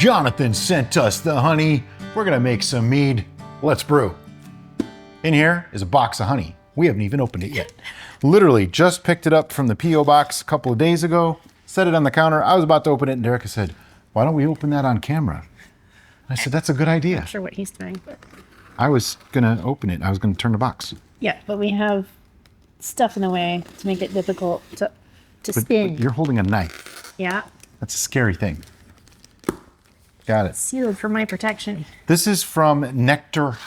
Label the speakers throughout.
Speaker 1: Jonathan sent us the honey. We're gonna make some mead. Let's brew. In here is a box of honey. We haven't even opened it yet. Literally just picked it up from the P.O. box a couple of days ago, set it on the counter. I was about to open it and Derek said, why don't we open that on camera? I said, that's a good idea.
Speaker 2: I'm not sure what he's doing, but
Speaker 1: I was gonna open it. I was gonna turn the box.
Speaker 2: yeah, but we have stuff in the way to make it difficult to spin.
Speaker 1: But you're holding a knife.
Speaker 2: Yeah.
Speaker 1: That's a scary thing. Got it.
Speaker 2: Sealed for my protection.
Speaker 1: This is from Nectar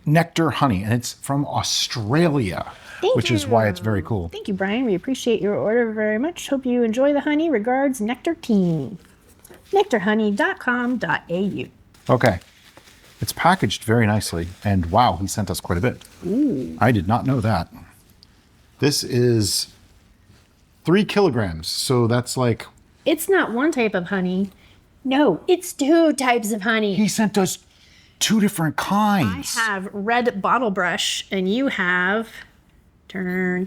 Speaker 1: Honey, and it's from Australia, which is why it's very cool.
Speaker 2: Thank you, Brian. We appreciate your order very much. Hope you enjoy the honey. Regards, Nectar Team. nectarhoney.com.au.
Speaker 1: Okay. It's packaged very nicely, and wow, he sent us quite a bit.
Speaker 2: Ooh.
Speaker 1: I did not know that. This is 3 kilograms, so that's like...
Speaker 2: It's not one type of honey. No, it's 2 types of honey.
Speaker 1: He sent us 2 different kinds.
Speaker 2: I have red BottleBrush, and you have... Turn.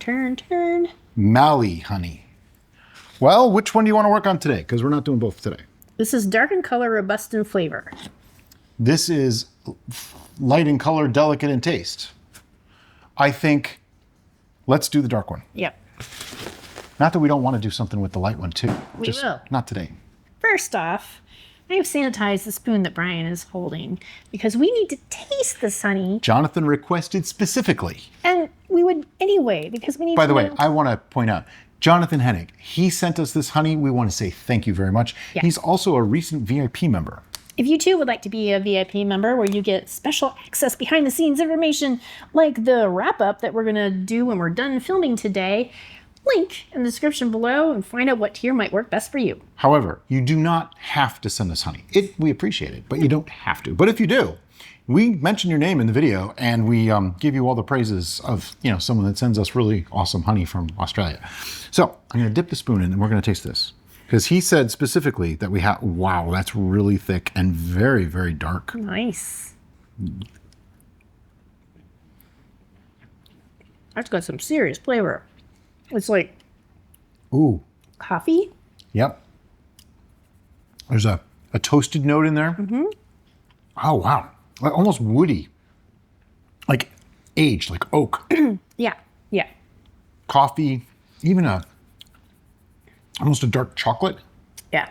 Speaker 1: Mali honey. Well, which one do you want to work on today? Because we're not doing both today.
Speaker 2: This is dark in color, robust in flavor.
Speaker 1: This is light in color, delicate in taste. I think let's do the dark one.
Speaker 2: Yep.
Speaker 1: Not that we don't want to do something with the light one too.
Speaker 2: We will.
Speaker 1: Not today.
Speaker 2: First off, I have sanitized the spoon that Brian is holding because we need to taste this honey.
Speaker 1: Jonathan requested specifically.
Speaker 2: And we would anyway because we need to
Speaker 1: By the way,
Speaker 2: know.
Speaker 1: I want to point out, Jonathan Hennig, he sent us this honey. We want to say thank you very much.
Speaker 2: Yeah.
Speaker 1: He's also a recent VIP member.
Speaker 2: If you too would like to be a VIP member where you get special access behind the scenes information like the wrap up that we're going to do when we're done filming today, link in the description below and find out what tier might work best for you.
Speaker 1: However, you do not have to send us honey. We appreciate it, but you don't have to. But if you do, we mention your name in the video and we give you all the praises of someone that sends us really awesome honey from Australia. So I'm going to dip the spoon in and we're going to taste this. Because he said specifically that we have, wow, that's really thick and very, very dark.
Speaker 2: Nice. That's got some serious flavor. It's like
Speaker 1: ooh,
Speaker 2: coffee.
Speaker 1: Yep. There's a toasted note in there. Mm-hmm. Oh, wow. Like almost woody. Like aged, like oak.
Speaker 2: Yeah.
Speaker 1: Coffee, even almost a dark chocolate.
Speaker 2: Yeah.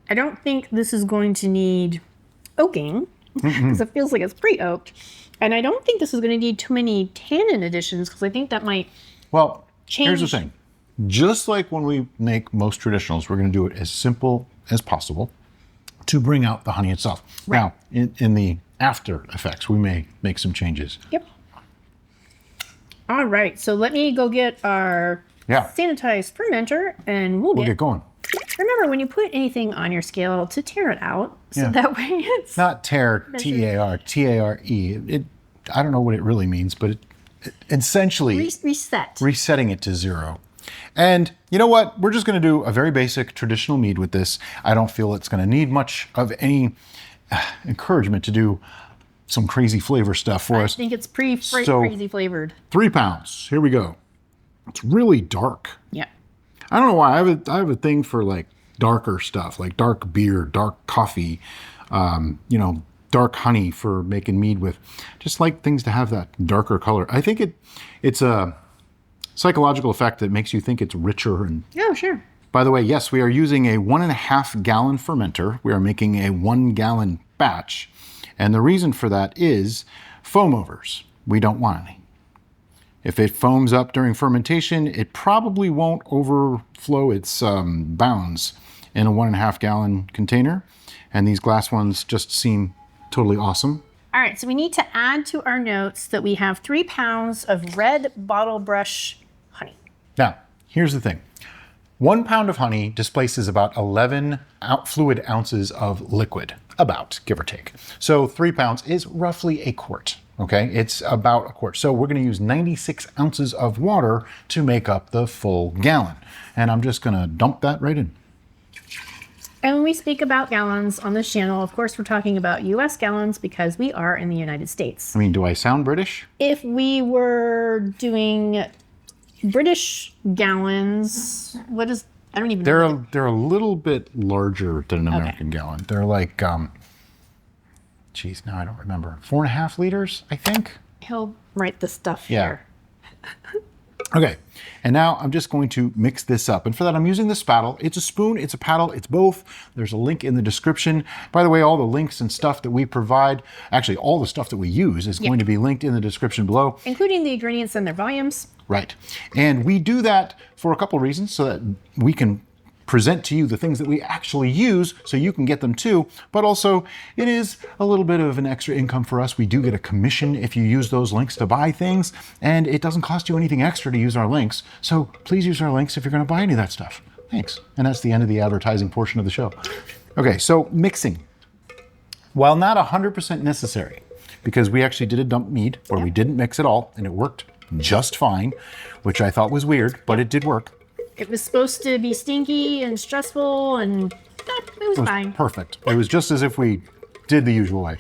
Speaker 2: I don't think this is going to need oaking because it feels like it's pre-oaked. And I don't think this is going to need too many tannin additions because I think that might
Speaker 1: Here's the thing. Just like when we make most traditionals, we're going to do it as simple as possible to bring out the honey itself.
Speaker 2: Right.
Speaker 1: Now, in the after effects, we may make some changes.
Speaker 2: Yep. All right. So let me go get our sanitized fermenter and we'll
Speaker 1: get going.
Speaker 2: Remember, when you put anything on your scale, to tear it out. So that way it's...
Speaker 1: Not tear, T-A-R, T-A-R-E. I don't know what it really means, but it essentially... Resetting it to 0. And you know what? We're just going to do a very basic traditional mead with this. I don't feel it's going to need much of any encouragement to do some crazy flavor stuff for us.
Speaker 2: I think it's crazy flavored.
Speaker 1: 3 pounds. Here we go. It's really dark.
Speaker 2: Yeah.
Speaker 1: I don't know why. I have a thing for like darker stuff, like dark beer, dark coffee, dark honey for making mead with. Just like things to have that darker color. I think it's a psychological effect that makes you think it's richer. And
Speaker 2: oh, sure.
Speaker 1: By the way, yes, we are using a 1.5 gallon fermenter. We are making a 1 gallon batch. And the reason for that is foam overs. We don't want any. If it foams up during fermentation, it probably won't overflow its bounds in a 1.5 gallon container. And these glass ones just seem totally awesome.
Speaker 2: All right, so we need to add to our notes that we have 3 pounds of red BottleBrush honey.
Speaker 1: Now, here's the thing. 1 pound of honey displaces about 11 fluid ounces of liquid, about, give or take. So 3 pounds is roughly a quart. Okay, it's about a quart. So we're going to use 96 ounces of water to make up the full gallon. And I'm just going to dump that right in.
Speaker 2: And when we speak about gallons on this channel, of course, we're talking about US gallons because we are in the United States.
Speaker 1: I mean, do I sound British?
Speaker 2: If we were doing British gallons, what is I don't even know.
Speaker 1: They're a little bit larger than an American gallon. They're like, geez, now I don't remember. 4.5 liters, I think.
Speaker 2: He'll write the stuff here.
Speaker 1: Okay, and now I'm just going to mix this up. And for that, I'm using this spattle. It's a spoon, it's a paddle, it's both. There's a link in the description. By the way, all the links and stuff that we provide, actually all the stuff that we use is going to be linked in the description below.
Speaker 2: Including the ingredients and their volumes.
Speaker 1: Right. And we do that for a couple of reasons, so that we can present to you the things that we actually use so you can get them too, but also it is a little bit of an extra income for us. We do get a commission if you use those links to buy things, and it doesn't cost you anything extra to use our links. So please use our links if you're going to buy any of that stuff. Thanks. And that's the end of the advertising portion of the show. Okay, so mixing. While not 100% necessary, because we actually did a dump mead where we didn't mix at all and it worked just fine, which I thought was weird, but it did work.
Speaker 2: It was supposed to be stinky and stressful, and it was fine.
Speaker 1: Perfect. It was just as if we did the usual way.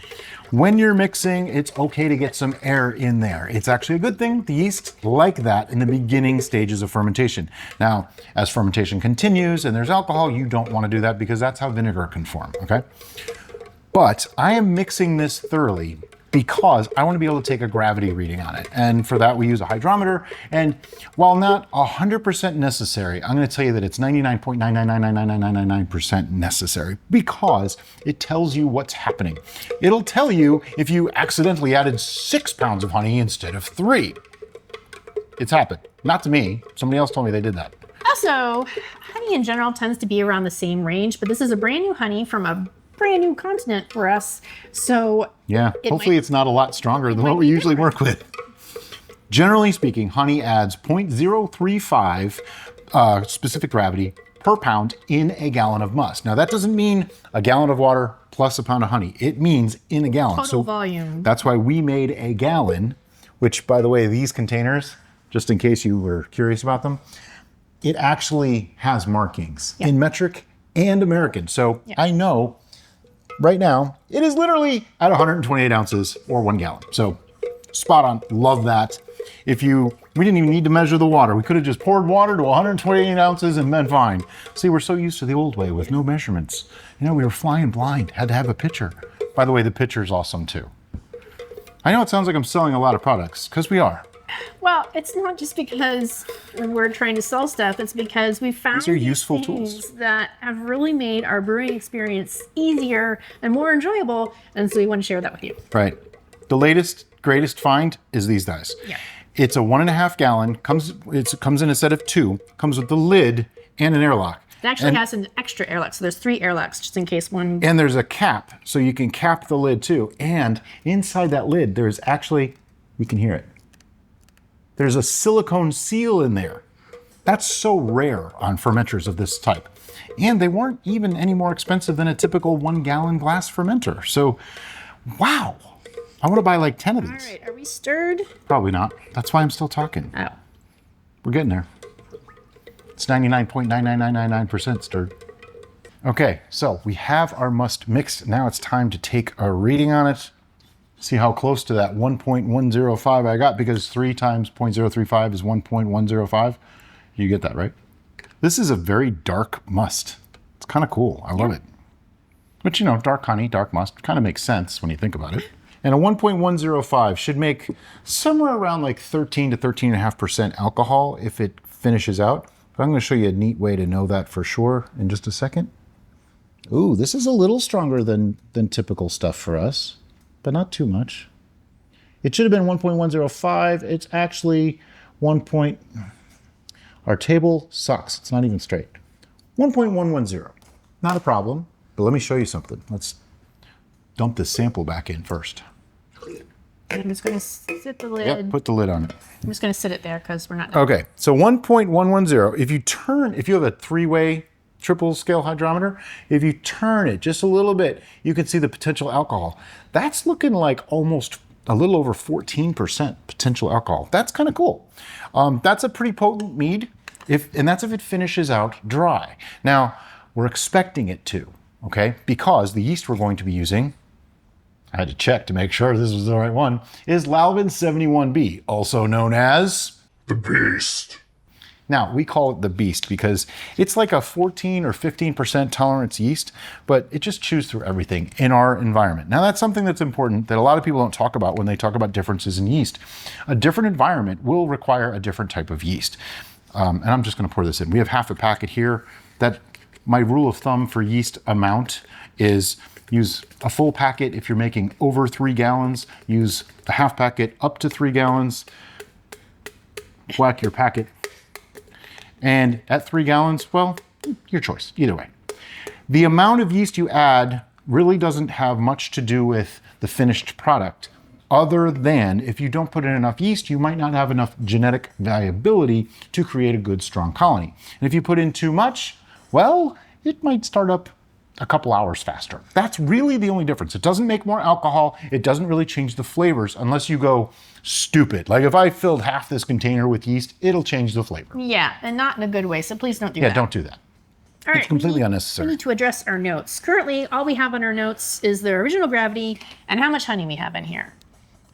Speaker 1: When you're mixing, it's okay to get some air in there. It's actually a good thing. The yeast like that in the beginning stages of fermentation. Now, as fermentation continues and there's alcohol, you don't want to do that because that's how vinegar can form, okay? But I am mixing this thoroughly because I want to be able to take a gravity reading on it. And for that, we use a hydrometer. And while not 100% necessary, I'm going to tell you that it's 99.9999999% necessary because it tells you what's happening. It'll tell you if you accidentally added 6 pounds of honey instead of 3. It's happened. Not to me. Somebody else told me they did that.
Speaker 2: Also, honey in general tends to be around the same range, but this is a brand new honey from a brand new continent for us. So
Speaker 1: yeah, hopefully it's not a lot stronger than what we usually work with. Generally speaking, honey adds 0.035 specific gravity per pound in a gallon of must. Now that doesn't mean a gallon of water plus a pound of honey. It means in a gallon.
Speaker 2: Total volume.
Speaker 1: That's why we made a gallon, which by the way, these containers, just in case you were curious about them, it actually has markings in metric and American. So I know right now, it is literally at 128 ounces or 1 gallon. So spot on, love that. We didn't even need to measure the water. We could have just poured water to 128 ounces and been fine. See, we're so used to the old way with no measurements. You know, we were flying blind, had to have a pitcher. By the way, the pitcher's awesome too. I know it sounds like I'm selling a lot of products, because we are.
Speaker 2: Well, it's not just because we're trying to sell stuff. It's because we found
Speaker 1: these are useful tools
Speaker 2: that have really made our brewing experience easier and more enjoyable. And so we want to share that with you.
Speaker 1: Right. The latest, greatest find is these guys.
Speaker 2: Yeah.
Speaker 1: It's a 1.5 gallon. It comes in a set of 2. Comes with the lid and an airlock.
Speaker 2: It actually has an extra airlock. So there's 3 airlocks just in case one.
Speaker 1: And there's a cap, so you can cap the lid too. And inside that lid, there's actually, we can hear it. There's a silicone seal in there. That's so rare on fermenters of this type. And they weren't even any more expensive than a typical 1 gallon glass fermenter. So, wow. I want to buy like 10 of these.
Speaker 2: All right, are we stirred?
Speaker 1: Probably not. That's why I'm still talking.
Speaker 2: Oh.
Speaker 1: We're getting there. It's 99.99999% stirred. Okay, so we have our must mixed. Now it's time to take a reading on it. See how close to that 1.105 I got, because 3 times 0.035 is 1.105. You get that, right? This is a very dark must. It's kind of cool. I love it. But you know, dark honey, dark must kind of makes sense when you think about it. And a 1.105 should make somewhere around like 13 to 13.5% alcohol if it finishes out. But I'm going to show you a neat way to know that for sure in just a second. Ooh, this is a little stronger than typical stuff for us, but not too much. It should have been 1.105. It's actually 1. Our table sucks. It's not even straight. 1.110. Not a problem, but let me show you something. Let's dump this sample back in first.
Speaker 2: I'm just going to sit the lid.
Speaker 1: Yep, put the lid on it.
Speaker 2: I'm just going to sit it there because we're not.
Speaker 1: Okay, so 1.110. If you have a 3-way triple scale hydrometer, if you turn it just a little bit, you can see the potential alcohol. That's looking like almost a little over 14% potential alcohol. That's kind of cool. That's a pretty potent mead, and that's if it finishes out dry. Now, we're expecting it to, okay? Because the yeast we're going to be using, I had to check to make sure this was the right one, is Lalvin 71B, also known as
Speaker 3: the Beast.
Speaker 1: Now, we call it the Beast because it's like a 14 or 15% tolerance yeast, but it just chews through everything in our environment. Now, that's something that's important that a lot of people don't talk about when they talk about differences in yeast. A different environment will require a different type of yeast. And I'm just going to pour this in. We have half a packet here. That my rule of thumb for yeast amount is use a full packet if you're making over 3 gallons. Use a half packet up to 3 gallons. Whack your packet. And at 3 gallons, well, your choice, either way. The amount of yeast you add really doesn't have much to do with the finished product, other than if you don't put in enough yeast, you might not have enough genetic variability to create a good, strong colony. And if you put in too much, well, it might start up a couple hours faster. That's really the only difference. It doesn't make more alcohol. It doesn't really change the flavors unless you go stupid. Like if I filled half this container with yeast, it'll change the flavor.
Speaker 2: Yeah, and not in a good way, so please don't do that.
Speaker 1: Yeah, don't do that.
Speaker 2: All right,
Speaker 1: It's completely unnecessary.
Speaker 2: We need to address our notes. Currently, all we have on our notes is the original gravity and how much honey we have in here.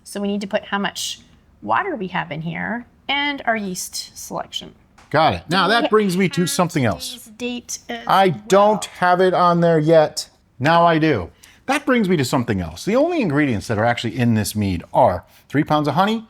Speaker 2: So we need to put how much water we have in here and our yeast selection.
Speaker 1: Got it. Now that brings me to something else.
Speaker 2: Today's date as
Speaker 1: I
Speaker 2: well.
Speaker 1: don't have it on there yet. Now I do. That brings me to something else. The only ingredients that are actually in this mead are 3 pounds of honey,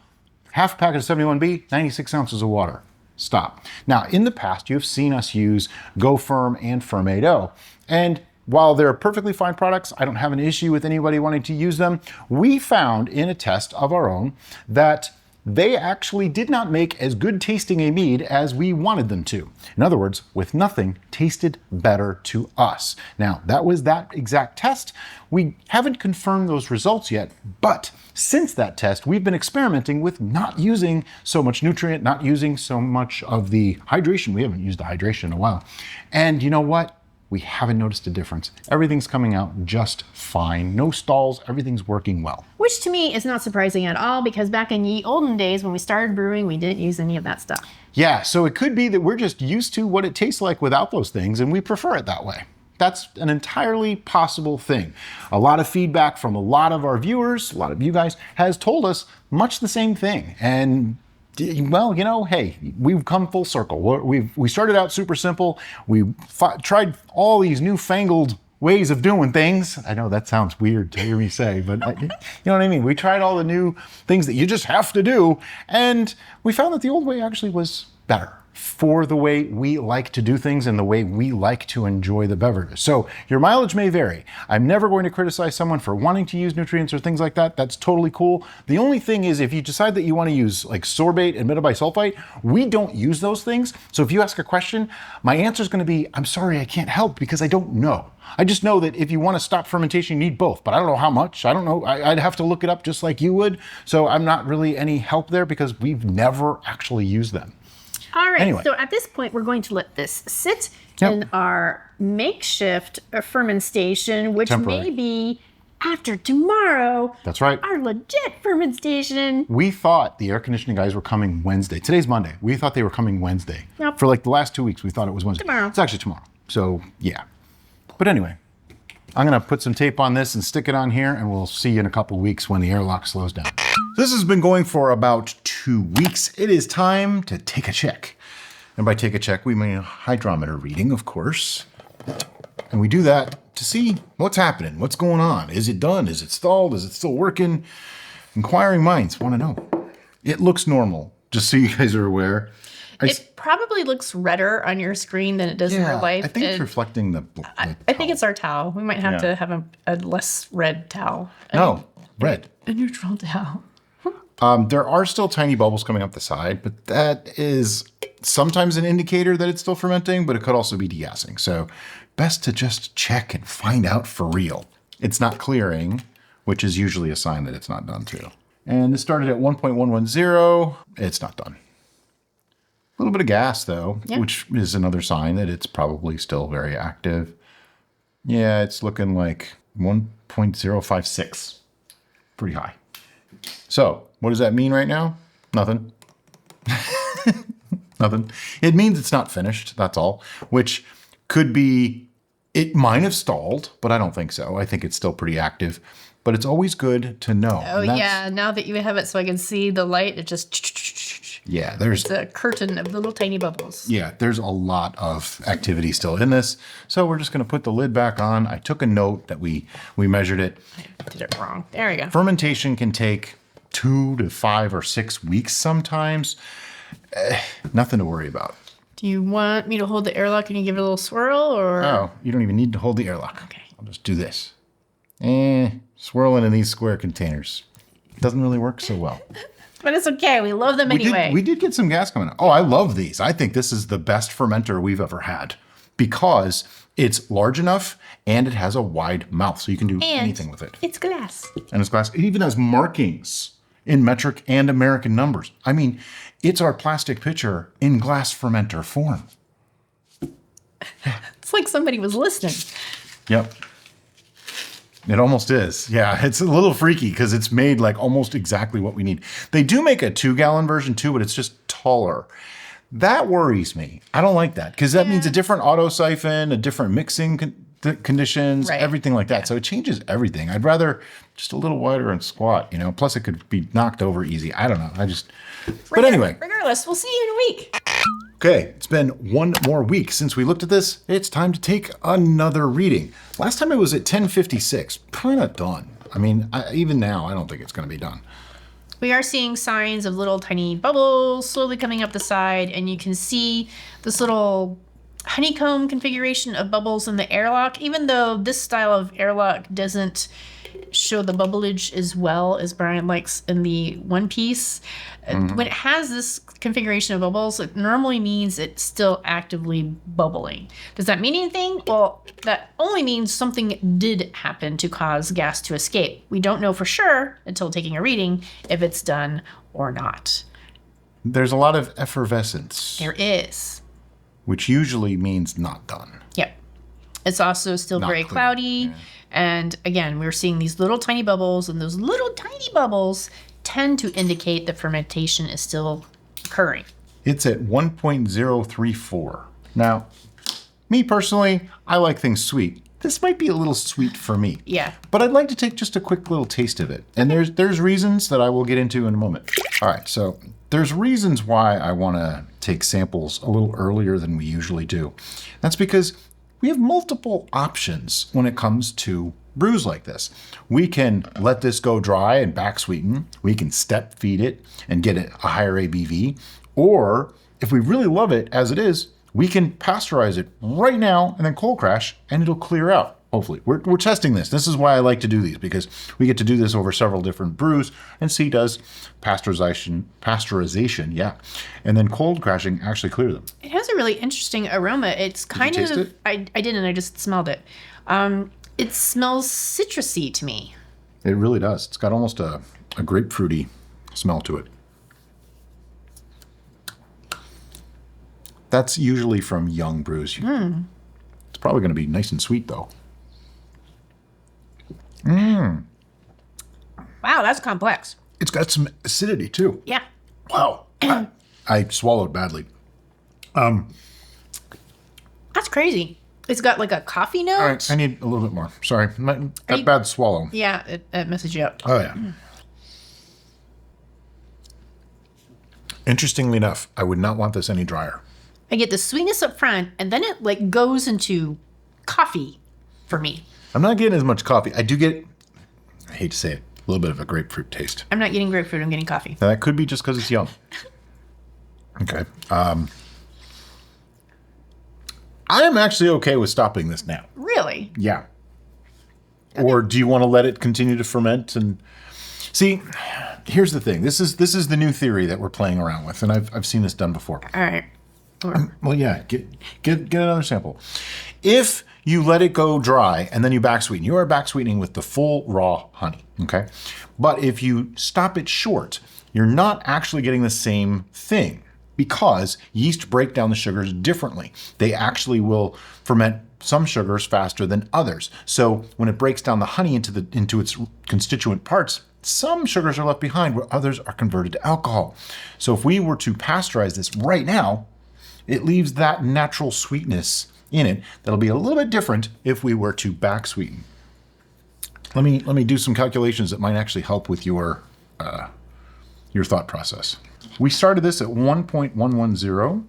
Speaker 1: half a packet of 71B, 96 ounces of water. Stop. Now, in the past, you've seen us use Go Firm and Firmado. And while they're perfectly fine products, I don't have an issue with anybody wanting to use them. We found in a test of our own that they actually did not make as good tasting a mead as we wanted them to. In other words, with nothing, tasted better to us. Now, that was that exact test. We haven't confirmed those results yet, but since that test, we've been experimenting with not using so much nutrient, not using so much of the hydration. We haven't used the hydration in a while. And you know what? We haven't noticed a difference. Everything's coming out just fine. No stalls, everything's working well.
Speaker 2: Which to me is not surprising at all because back in ye olden days when we started brewing, we didn't use any of that stuff.
Speaker 1: Yeah, so it could be that we're just used to what it tastes like without those things and we prefer it that way. That's an entirely possible thing. A lot of feedback from a lot of our viewers, a lot of you guys, has told us much the same thing. And well, you know, hey, we've come full circle. We started out super simple. We tried all these newfangled ways of doing things. I know that sounds weird to hear me say, but you know what I mean? We tried all the new things that you just have to do, and we found that the old way actually was better for the way we like to do things and the way we like to enjoy the beverages. So your mileage may vary. I'm never going to criticize someone for wanting to use nutrients or things like that. That's totally cool. The only thing is if you decide that you want to use like sorbate and metabisulfite, we don't use those things. So if you ask a question, my answer is going to be, I'm sorry, I can't help because I don't know. I just know that if you want to stop fermentation, you need both, but I don't know how much. I don't know. I'd have to look it up just like you would. So I'm not really any help there because we've never actually used them.
Speaker 2: All right,
Speaker 1: Anyway.
Speaker 2: so at this point, we're going to let this sit
Speaker 1: Yep.
Speaker 2: in our makeshift fermentation, which
Speaker 1: Temporary.
Speaker 2: may be after tomorrow.
Speaker 1: That's right.
Speaker 2: Our legit fermentation.
Speaker 1: We thought the air conditioning guys were coming Wednesday. Today's Monday. We thought they were coming Wednesday.
Speaker 2: Yep.
Speaker 1: For like the last 2 weeks, we thought it was Wednesday.
Speaker 2: Tomorrow.
Speaker 1: It's actually tomorrow. So yeah. But anyway, I'm gonna put some tape on this and stick it on here and we'll see you in a couple weeks when the airlock slows down. This has been going for about 2 weeks. It is time to take a check. And by take a check, we mean a hydrometer reading, of course. And we do that to see what's happening, what's going on. Is it done? Is it stalled? Is it still working? Inquiring minds want to know. It looks normal, just so you guys are aware.
Speaker 2: It probably looks redder on your screen than it does in real life.
Speaker 1: I think it's reflecting the
Speaker 2: I think it's our towel. We might have to have a less red towel.
Speaker 1: No, red.
Speaker 2: A neutral towel.
Speaker 1: There are still tiny bubbles coming up the side, but that is sometimes an indicator that it's still fermenting, but it could also be degassing. So best to just check and find out for real. It's not clearing, which is usually a sign that it's not done too. And this started at 1.110. It's not done. A little bit of gas though, which is another sign that it's probably still very active. Yeah, it's looking like 1.056. Pretty high. So what does that mean right now? Nothing. Nothing. It means it's not finished, that's all, which could be, it might have stalled, but I don't think so. I think it's still pretty active, but it's always good to know.
Speaker 2: Oh yeah, now that you have it so I can see the light, it just
Speaker 1: Yeah, there's
Speaker 2: a curtain of little tiny bubbles.
Speaker 1: Yeah, there's a lot of activity still in this. So we're just going to put the lid back on. I took a note that we measured it.
Speaker 2: I did it wrong. There we go.
Speaker 1: Fermentation can take 2 to 5 or 6 weeks sometimes. Nothing to worry about.
Speaker 2: Do you want me to hold the airlock and you give it a little swirl, or?
Speaker 1: Oh, you don't even need to hold the airlock.
Speaker 2: Okay.
Speaker 1: I'll just do this. Swirling in these square containers. Doesn't really work so well.
Speaker 2: But it's okay. We love them anyway.
Speaker 1: We did get some gas coming out. Oh, I love these. I think this is the best fermenter we've ever had because it's large enough and it has a wide mouth, so you can do anything with it.
Speaker 2: It's glass.
Speaker 1: And it's glass. It even has markings in metric and American numbers. I mean, it's our plastic pitcher in glass fermenter form.
Speaker 2: It's like somebody was listening.
Speaker 1: Yep. It almost is. Yeah, it's a little freaky because it's made like almost exactly what we need. They do make a 2-gallon version too, but it's just taller. That worries me. I don't like that because that means a different auto siphon, a different mixing conditions, everything like that. Yeah. So it changes everything. I'd rather just a little wider and squat, Plus it could be knocked over easy. I don't know. But anyway.
Speaker 2: Regardless, we'll see you in a week.
Speaker 1: Okay, it's been 1 more week since we looked at this. It's time to take another reading. Last time it was at 10:56. Kind of done. I mean, even now, I don't think it's going to be done.
Speaker 2: We are seeing signs of little tiny bubbles slowly coming up the side, and you can see this little honeycomb configuration of bubbles in the airlock, even though this style of airlock doesn't show the bubblage as well as Brian likes in the one piece. When it has this configuration of bubbles, it normally means it's still actively bubbling. Does that mean anything? Well, that only means something did happen to cause gas to escape. We don't know for sure until taking a reading if it's done or not.
Speaker 1: There's a lot of effervescence.
Speaker 2: There is.
Speaker 1: Which usually means not done.
Speaker 2: Yep. It's also still not very cloudy. Yeah. And again, we're seeing these little tiny bubbles, and those little tiny bubbles tend to indicate that fermentation is still occurring.
Speaker 1: It's at 1.034. Now, me personally, I like things sweet. This might be a little sweet for me.
Speaker 2: Yeah.
Speaker 1: But I'd like to take just a quick little taste of it. And there's reasons that I will get into in a moment. All right, so there's reasons why I want to take samples a little earlier than we usually do. That's because we have multiple options when it comes to brews like this. We can let this go dry and back sweeten. We can step feed it and get it a higher ABV. Or if we really love it as it is, we can pasteurize it right now and then cold crash and it'll clear out. Hopefully. We're testing this. This is why I like to do these, because we get to do this over several different brews, and C does pasteurization, yeah. And then cold crashing actually clear them.
Speaker 2: It has a really interesting aroma. It's kind
Speaker 1: Did you taste
Speaker 2: of, it? I didn't, I just smelled it. It smells citrusy to me.
Speaker 1: It really does. It's got almost a grapefruity smell to it. That's usually from young brews. It's probably going to be nice and sweet, though.
Speaker 2: Wow, that's complex.
Speaker 1: It's got some acidity, too.
Speaker 2: Yeah.
Speaker 1: Wow. I swallowed badly.
Speaker 2: That's crazy. It's got like a coffee note.
Speaker 1: All right, I need a little bit more. Sorry, that bad swallow.
Speaker 2: Yeah, it messes you up.
Speaker 1: Oh, yeah. Interestingly enough, I would not want this any drier.
Speaker 2: I get the sweetness up front, and then it like goes into coffee for me.
Speaker 1: I'm not getting as much coffee. I do get, I hate to say it, a little bit of a grapefruit taste.
Speaker 2: I'm not getting grapefruit, I'm getting coffee.
Speaker 1: Now, that could be just because it's young. Okay. I am actually okay with stopping this now.
Speaker 2: Really?
Speaker 1: Yeah. Okay. Or do you want to let it continue to ferment? And see, here's the thing. This is the new theory that we're playing around with, and I've seen this done before.
Speaker 2: All right.
Speaker 1: Well, yeah. Get another sample. If you let it go dry and then you back sweeten, you are back sweetening with the full raw honey. Okay. But if you stop it short, you're not actually getting the same thing, because yeast break down the sugars differently. They actually will ferment some sugars faster than others. So when it breaks down the honey into its constituent parts, some sugars are left behind where others are converted to alcohol. So if we were to pasteurize this right now, it leaves that natural sweetness in it that'll be a little bit different if we were to back sweeten. Let me do some calculations that might actually help with your your thought process. We started this at 1.110.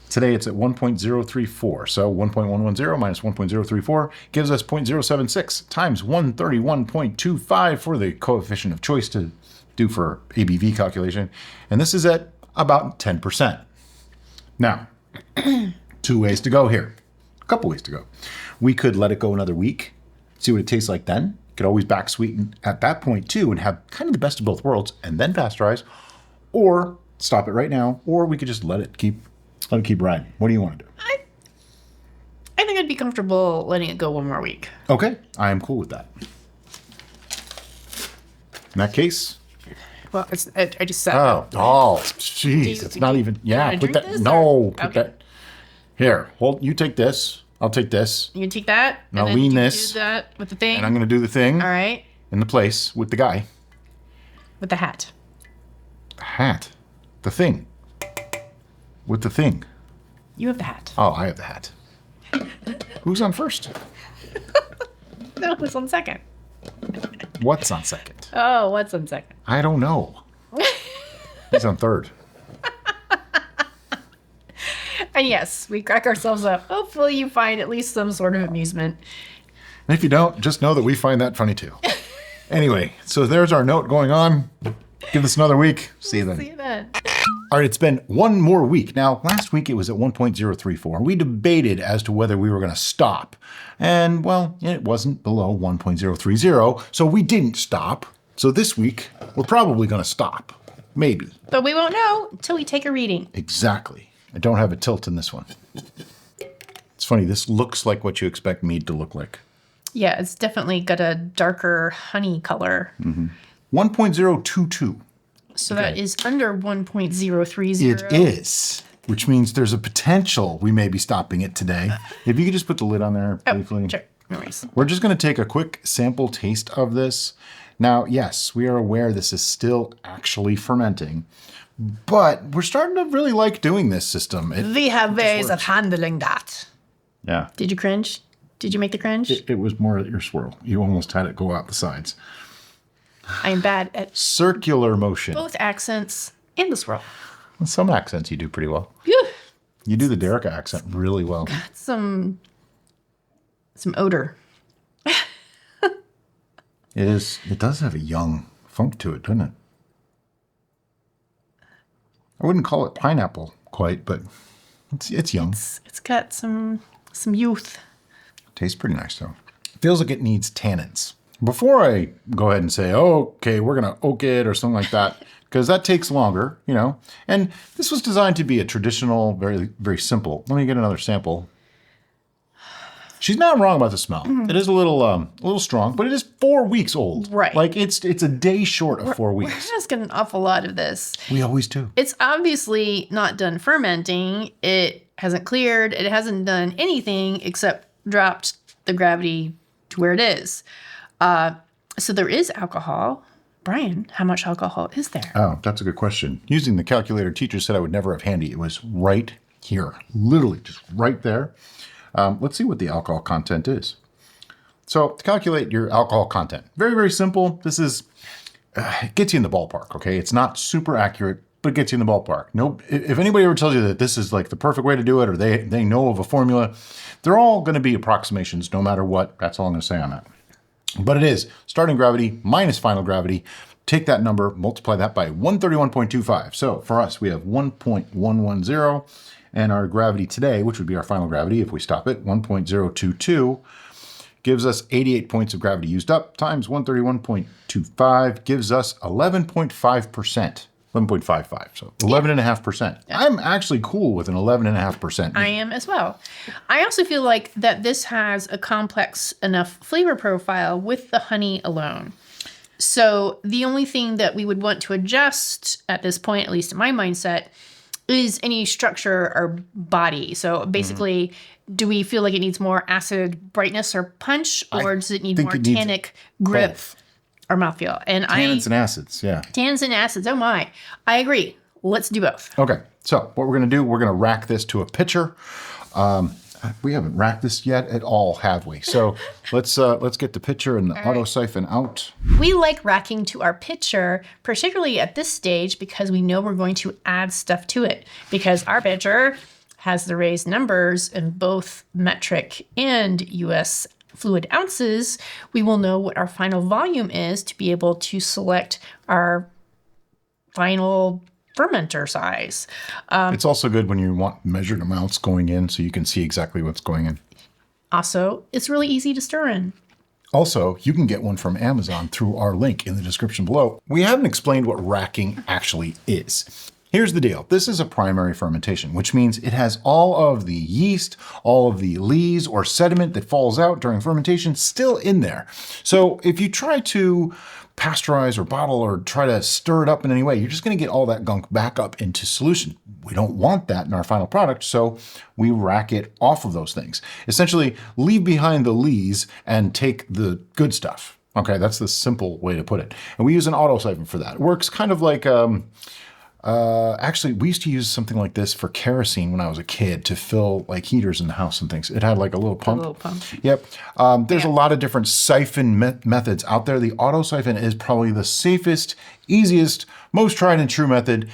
Speaker 1: Today it's at 1.034. So 1.110 minus 1.034 gives us 0.076 times 131.25 for the coefficient of choice to do for ABV calculation. And this is at about 10%. Now, 2 ways to go here. A couple ways to go. We could let it go another week, see what it tastes like then. Could always back sweeten at that point too and have kind of the best of both worlds and then pasteurize, or stop it right now, or we could just let it keep riding. What do you want to do?
Speaker 2: I think I'd be comfortable letting it go one more week.
Speaker 1: Okay, I am cool with that. In that case.
Speaker 2: Well, I just said.
Speaker 1: Oh, jeez, it's not even. Yeah, put that.
Speaker 2: This,
Speaker 1: no, put
Speaker 2: okay.
Speaker 1: that. Here, hold. You take this. I'll take this.
Speaker 2: You can take that.
Speaker 1: And I'll
Speaker 2: then
Speaker 1: lean
Speaker 2: you
Speaker 1: this.
Speaker 2: Do that with the thing.
Speaker 1: And I'm going to do the thing.
Speaker 2: All right.
Speaker 1: In the place with the guy.
Speaker 2: With the hat.
Speaker 1: The hat. The thing. With the thing.
Speaker 2: You have the hat.
Speaker 1: Oh, I have the hat. Who's on first?
Speaker 2: No, who's on second?
Speaker 1: What's on second?
Speaker 2: Oh, what's on second?
Speaker 1: I don't know. He's on third.
Speaker 2: And yes, we crack ourselves up. Hopefully you find at least some sort of amusement.
Speaker 1: And if you don't, just know that we find that funny too. Anyway, so there's our note going on. Give this another week. See you then.
Speaker 2: See you then.
Speaker 1: All right, it's been one more week. Now, last week it was at 1.034. We debated as to whether we were going to stop. And, well, it wasn't below 1.030, so we didn't stop. So this week, we're probably going to stop. Maybe.
Speaker 2: But we won't know until we take a reading.
Speaker 1: Exactly. I don't have a tilt in this one. It's funny, this looks like what you expect mead to look like.
Speaker 2: Yeah, it's definitely got a darker honey color.
Speaker 1: 1.022.
Speaker 2: So that is under 1.030.
Speaker 1: It is, which means there's a potential we may be stopping it today. If you could just put the lid on there briefly.
Speaker 2: Sure. No worries.
Speaker 1: We're just going to take a quick sample taste of this. Now, yes, we are aware this is still actually fermenting, but we're starting to really like doing this system.
Speaker 2: We have ways of handling that.
Speaker 1: Yeah.
Speaker 2: Did you cringe? Did you make the cringe?
Speaker 1: It was more your swirl. You almost had it go out the sides.
Speaker 2: I am bad at
Speaker 1: Circular motion.
Speaker 2: both accents and the swirl.
Speaker 1: Some accents you do pretty well.
Speaker 2: Phew.
Speaker 1: You do the Derek accent really well.
Speaker 2: Some odor.
Speaker 1: It does have a young funk to it, doesn't it? I wouldn't call it pineapple quite, but it's young.
Speaker 2: It's got some youth.
Speaker 1: Tastes pretty nice though. Feels like it needs tannins. Before I go ahead and say, oh, okay, we're going to oak it or something like that, because that takes longer, you know. And this was designed to be a traditional, very, very simple. Let me get another sample. She's not wrong about the smell. Mm-hmm. It is a little strong, but it is 4 weeks old.
Speaker 2: Right.
Speaker 1: Like it's a day short of 4 weeks.
Speaker 2: We're asking an awful lot of this.
Speaker 1: We always do.
Speaker 2: It's obviously not done fermenting. It hasn't cleared. It hasn't done anything except dropped the gravity to where it is. So there is alcohol. Brian, how much alcohol is there?
Speaker 1: Oh, that's a good question. Using the calculator teacher said I would never have handy. It was right here, literally just right there. Let's see what the alcohol content is. So to calculate your alcohol content, very, very simple. This is, it gets you in the ballpark, okay? It's not super accurate, but it gets you in the ballpark. No, if anybody ever tells you that this is like the perfect way to do it, or they know of a formula, they're all going to be approximations no matter what. That's all I'm going to say on that. But it is starting gravity minus final gravity. Take that number, multiply that by 131.25. So for us, we have 1.110. And our gravity today, which would be our final gravity if we stop it, 1.022, gives us 88 points of gravity used up times 131.25 gives us 11.5%. 11.55, so 11.5%. Yeah. I'm actually cool with an 11.5%.
Speaker 2: I am as well. I also feel like that this has a complex enough flavor profile with the honey alone. So the only thing that we would want to adjust at this point, at least in my mindset, is any structure or body. So basically, do we feel like it needs more acid brightness or punch, or does it need more tannic grip
Speaker 1: both.
Speaker 2: or mouthfeel? And
Speaker 1: tannins and acids, yeah.
Speaker 2: Tannins and acids, oh my. I agree. Let's do both.
Speaker 1: Okay, so what we're going to do, we're going to rack this to a pitcher. We haven't racked this yet at all, have we? So let's get the pitcher and the auto siphon out.
Speaker 2: We like racking to our pitcher, particularly at this stage, because we know we're going to add stuff to it. Because our pitcher has the raised numbers in both metric and US fluid ounces, we will know what our final volume is to be able to select our final fermenter size.
Speaker 1: It's also good when you want measured amounts going in so you can see exactly what's going in.
Speaker 2: Also, it's really easy to stir in.
Speaker 1: Also, you can get one from Amazon through our link in the description below. We haven't explained what racking actually is. Here's the deal. This is a primary fermentation, which means it has all of the yeast, all of the lees or sediment that falls out during fermentation still in there. So if you try to pasteurize or bottle or try to stir it up in any way, you're just going to get all that gunk back up into solution. We don't want that in our final product, so we rack it off of those things. Essentially, leave behind the lees and take the good stuff. Okay, that's the simple way to put it. And we use an auto siphon for that. It works kind of like actually, we used to use something like this for kerosene when I was a kid to fill like heaters in the house and things. It had like a little pump.
Speaker 2: A little pump.
Speaker 1: Yep. There's a lot of different siphon methods out there. The auto siphon is probably the safest, easiest, most tried and true method.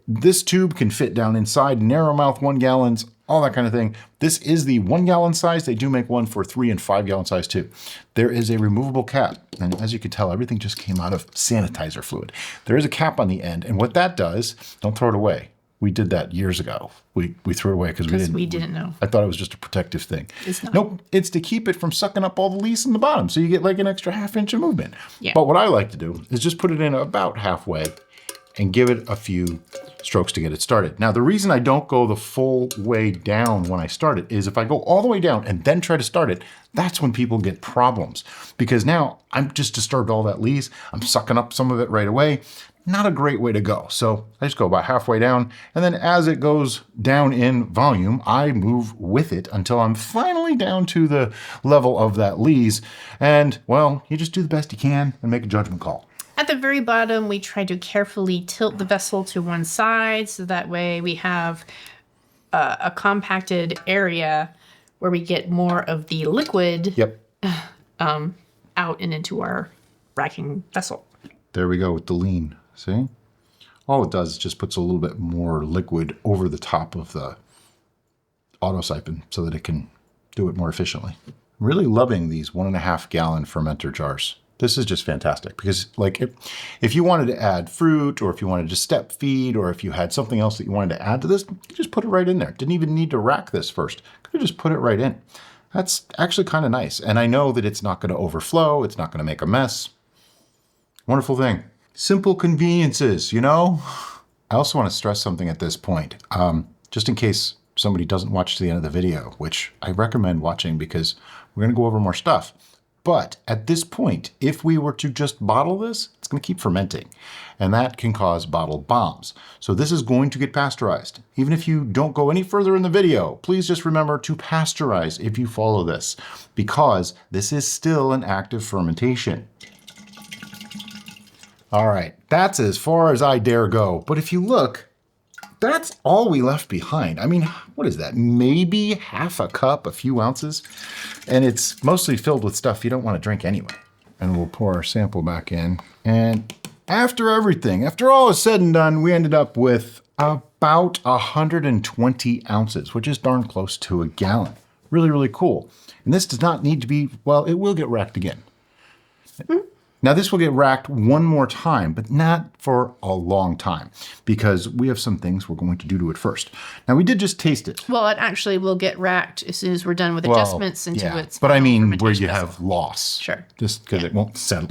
Speaker 1: This tube can fit down inside, narrow mouth 1 gallons, all that kind of thing. This is the 1 gallon size. They do make one for 3 and 5 gallon size too. There is a removable cap. And as you can tell, everything just came out of sanitizer fluid. There is a cap on the end. And what that does, don't throw it away. We did that years ago. We threw it away because we didn't know. I thought it was just a protective thing.
Speaker 2: It's not.
Speaker 1: Nope, it's to keep it from sucking up all the lees in the bottom. So you get like an extra ½ inch of movement.
Speaker 2: Yeah.
Speaker 1: But what I like to do is just put it in about halfway and give it a few strokes to get it started. Now, the reason I don't go the full way down when I start it is if I go all the way down and then try to start it, that's when people get problems. Because now I'm just disturbed all that lees. I'm sucking up some of it right away. Not a great way to go. So I just go about halfway down. And then as it goes down in volume, I move with it until I'm finally down to the level of that lees. And well, you just do the best you can and make a judgment call.
Speaker 2: At the very bottom, we try to carefully tilt the vessel to one side so that way we have a compacted area where we get more of the liquid out and into our racking vessel.
Speaker 1: There we go with the lean. See? All it does is just puts a little bit more liquid over the top of the auto siphon so that it can do it more efficiently. I'm really loving these 1.5 gallon fermenter jars. This is just fantastic because like if you wanted to add fruit or if you wanted to step feed or if you had something else that you wanted to add to this, you just put it right in there. Didn't even need to rack this first. Could have just put it right in. That's actually kind of nice. And I know that it's not going to overflow. It's not going to make a mess. Wonderful thing. Simple conveniences, you know? I also want to stress something at this point, just in case somebody doesn't watch to the end of the video, which I recommend watching because we're going to go over more stuff. But at this point, if we were to just bottle this, it's going to keep fermenting, and that can cause bottle bombs. So this is going to get pasteurized. Even if you don't go any further in the video, please just remember to pasteurize if you follow this, because this is still an active fermentation. All right, that's as far as I dare go. But if you look, that's all we left behind. I mean, what is that? Maybe ½ a cup, a few ounces. And it's mostly filled with stuff you don't want to drink anyway. And we'll pour our sample back in. And after everything, after all is said and done, we ended up with about 120 ounces, which is darn close to a gallon. Really, really cool. And this does not need to be, well, it will get racked again. Now this will get racked one more time, but not for a long time because we have some things we're going to do to it first. Now we did just taste it.
Speaker 2: Well, it actually will get racked as soon as we're done with adjustments into its
Speaker 1: but I mean where
Speaker 2: fermentation
Speaker 1: you
Speaker 2: vessel.
Speaker 1: have loss.
Speaker 2: Sure.
Speaker 1: Just because it won't settle.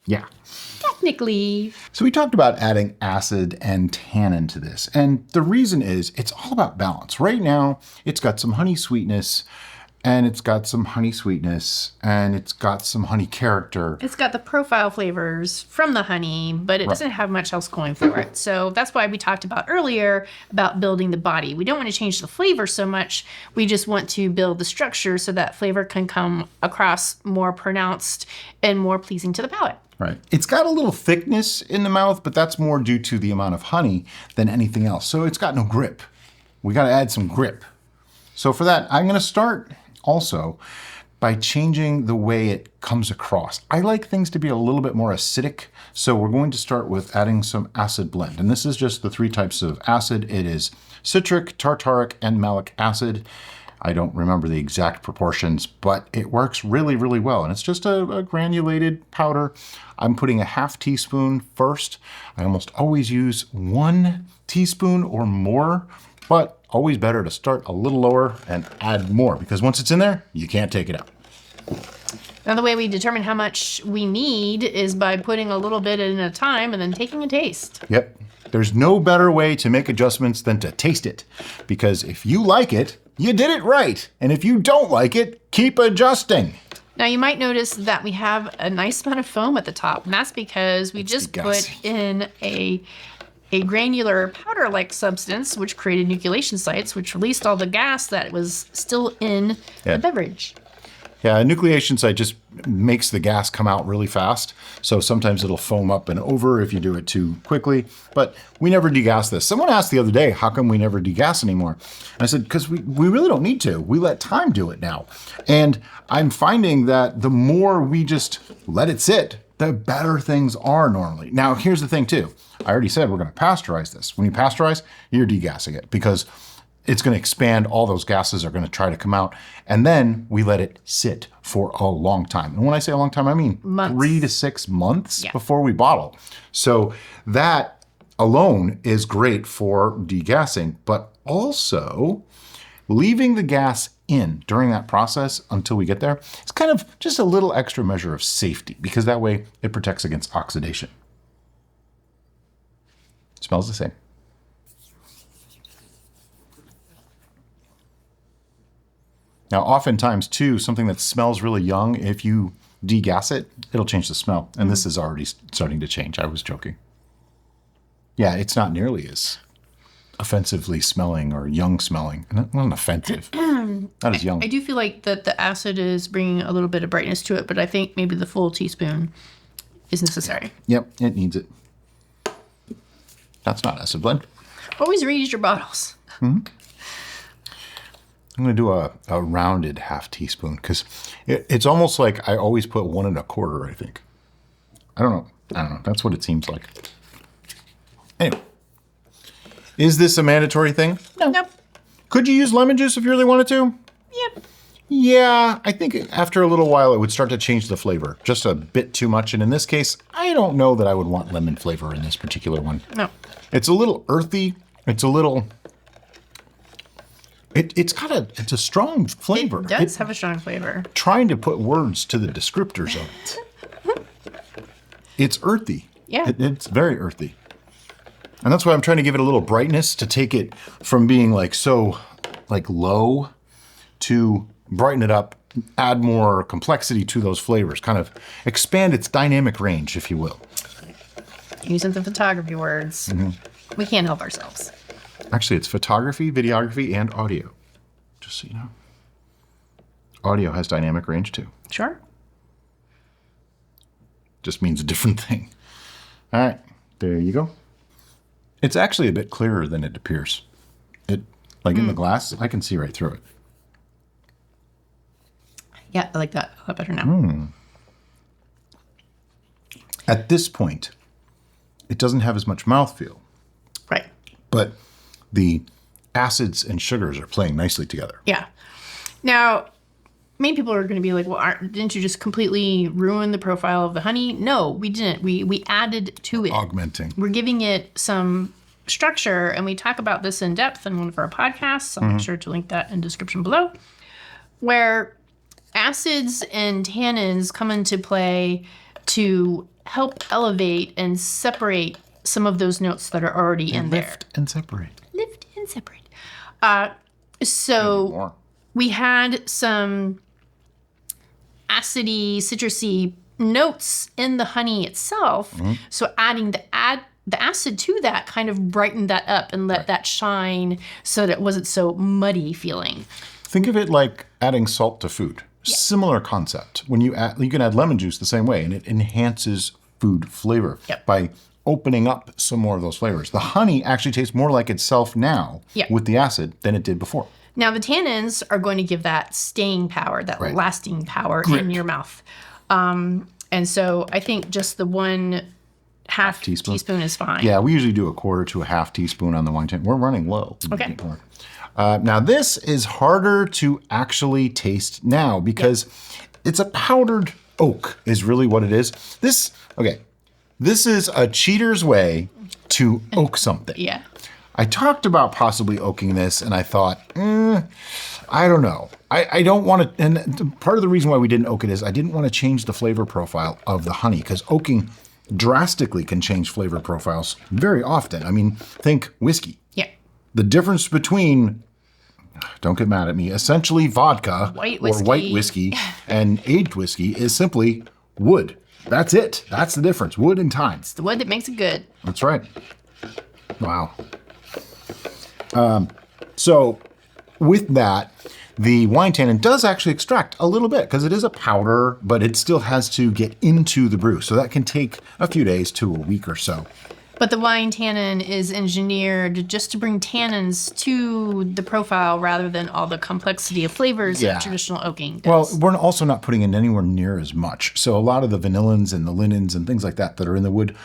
Speaker 1: Yeah.
Speaker 2: Technically.
Speaker 1: So we talked about adding acid and tannin to this. And the reason is it's all about balance. Right now, it's got some honey sweetness, and it's got some honey sweetness, and it's got some honey character.
Speaker 2: It's got the profile flavors from the honey, but it doesn't have much else going for it. So that's why we talked about earlier about building the body. We don't want to change the flavor so much. We just want to build the structure so that flavor can come across more pronounced and more pleasing to the palate.
Speaker 1: Right. It's got a little thickness in the mouth, but that's more due to the amount of honey than anything else. So it's got no grip. We got to add some grip. So for that, I'm going to start also by changing the way it comes across. I like things to be a little bit more acidic, so we're going to start with adding some acid blend. And this is just the 3 types of acid. It is citric, tartaric, and malic acid. I don't remember the exact proportions, but it works really, really well. And it's just a granulated powder. I'm putting a ½ teaspoon first. I almost always use 1 teaspoon or more, but always better to start a little lower and add more, because once it's in there, you can't take it out.
Speaker 2: Now, the way we determine how much we need is by putting a little bit in at a time and then taking a taste.
Speaker 1: Yep. There's no better way to make adjustments than to taste it, because if you like it, you did it right. And if you don't like it, keep adjusting.
Speaker 2: Now, you might notice that we have a nice amount of foam at the top, and that's because we just put in a granular powder-like substance, which created nucleation sites, which released all the gas that was still in the beverage.
Speaker 1: Yeah, a nucleation site just makes the gas come out really fast. So sometimes it'll foam up and over if you do it too quickly, but we never degas this. Someone asked the other day, how come we never degas anymore? And I said, because we really don't need to. We let time do it now. And I'm finding that the more we just let it sit, the better things are normally. Now, here's the thing too. I already said we're going to pasteurize this. When you pasteurize, you're degassing it because it's going to expand. All those gases are going to try to come out. And then we let it sit for a long time. And when I say a long time, I mean months. 3 to 6 months before we bottle. So that alone is great for degassing, but also leaving the gas in during that process until we get there. It's kind of just a little extra measure of safety, because that way it protects against oxidation. It smells the same. Now, oftentimes too, something that smells really young, if you degas it, it'll change the smell. And this is already starting to change. I was joking. Yeah, it's not nearly as offensively smelling or young smelling. Not offensive. Not as young.
Speaker 2: I do feel like that the acid is bringing a little bit of brightness to it, but I think maybe the full teaspoon is necessary.
Speaker 1: Yep, it needs it. That's not acid blend.
Speaker 2: Always read your bottles.
Speaker 1: I'm going to do a rounded ½ teaspoon, because it's almost like I always put 1 1/4, I think. I don't know. That's what it seems like. Anyway. Is this a mandatory thing? No.
Speaker 2: Nope.
Speaker 1: Could you use lemon juice if you really wanted to?
Speaker 2: Yep.
Speaker 1: Yeah, I think after a little while it would start to change the flavor. Just a bit too much. And in this case, I don't know that I would want lemon flavor in this particular one.
Speaker 2: No.
Speaker 1: It's a little earthy. It's a little... It's a strong flavor.
Speaker 2: It does have a strong flavor.
Speaker 1: Trying to put words to the descriptors of it. It's earthy.
Speaker 2: Yeah.
Speaker 1: It's very earthy. And that's why I'm trying to give it a little brightness to take it from being low to brighten it up, add more complexity to those flavors, kind of expand its dynamic range, if you will.
Speaker 2: Using the photography words. Mm-hmm. We can't help ourselves.
Speaker 1: Actually, it's photography, videography, and audio, just so you know. Audio has dynamic range too.
Speaker 2: Sure.
Speaker 1: Just means a different thing. All right, there you go. It's actually a bit clearer than it appears. In the glass, I can see right through it.
Speaker 2: Yeah, I like that a lot better now.
Speaker 1: At this point, it doesn't have as much mouthfeel.
Speaker 2: Right.
Speaker 1: But the acids and sugars are playing nicely together.
Speaker 2: Yeah. Now, many people are going to be like, well, didn't you just completely ruin the profile of the honey? No, we didn't. We added to it.
Speaker 1: Augmenting.
Speaker 2: We're giving it some structure, and we talk about this in depth in one of our podcasts. I'll make sure to link that in the description below, where acids and tannins come into play to help elevate and separate some of those notes that are already in there.
Speaker 1: Lift and separate.
Speaker 2: Lift and separate. So we had some acidy, citrusy notes in the honey itself. So adding the acid to that kind of brightened that up and let that shine so that it wasn't so muddy feeling.
Speaker 1: Think of it like adding salt to food. Yeah. Similar concept. When you can add lemon juice the same way, and it enhances food flavor by opening up some more of those flavors. The honey actually tastes more like itself now with the acid than it did before.
Speaker 2: Now, the tannins are going to give that staying power, that
Speaker 1: Right.
Speaker 2: lasting power
Speaker 1: Grit.
Speaker 2: in your mouth. And so I think just the 1/2 teaspoon is fine.
Speaker 1: Yeah, we usually do 1/4 to 1/2 teaspoon on the wine tannin. We're running low.
Speaker 2: Okay.
Speaker 1: Now, this is harder to actually taste now because it's a powdered oak is really what it is. This is a cheater's way to oak something.
Speaker 2: Yeah.
Speaker 1: I talked about possibly oaking this, and I thought, I don't know. I don't want to, and part of the reason why we didn't oak it is I didn't want to change the flavor profile of the honey, because oaking drastically can change flavor profiles very often. I mean, think whiskey.
Speaker 2: Yeah.
Speaker 1: The difference between, don't get mad at me, essentially vodka
Speaker 2: White
Speaker 1: or
Speaker 2: whiskey.
Speaker 1: white whiskey and aged whiskey is simply wood. That's it. That's the difference. Wood and time.
Speaker 2: It's the wood that makes it good.
Speaker 1: That's right. Wow. So with that, the wine tannin does actually extract a little bit because it is a powder, but it still has to get into the brew. So that can take a few days to a week or so.
Speaker 2: But the wine tannin is engineered just to bring tannins to the profile rather than all the complexity of flavors
Speaker 1: Yeah.
Speaker 2: that traditional oaking does.
Speaker 1: Well, we're also not putting in anywhere near as much. So a lot of the vanillins and the linens and things like that that are in the wood